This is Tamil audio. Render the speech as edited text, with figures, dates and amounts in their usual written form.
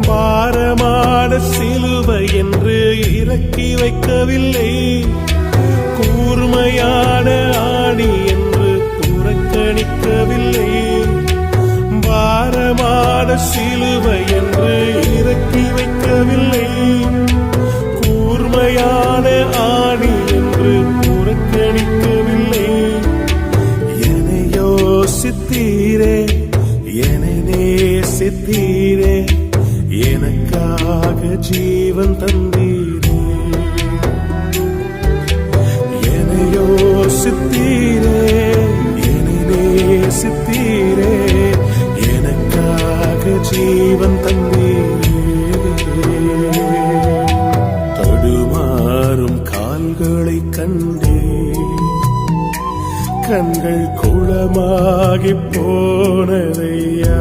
பாரமான சிலுவை என்று இறக்கி வைக்கவில்லை, கூர்மையான ஆணி என்று புறக்கணிக்கவில்லை. பாரமான சிலுவை என்று இறக்கி வைக்கவில்லை, கூர்மையான ஆணி என்று புறக்கணிக்கவில்லை. என்னை யோசித்தீரே, என்னை நேசித்தீரே, எனக்காக ஜீவன் தந்தீரே. என்னை யோசித்தீரே, என்னை நேசித்தீரே, எனக்காக ஜீவன் தந்தீரே. தடுமாறும் கால்களை கண்டே, கண்கள் குளமாகி போனதையா.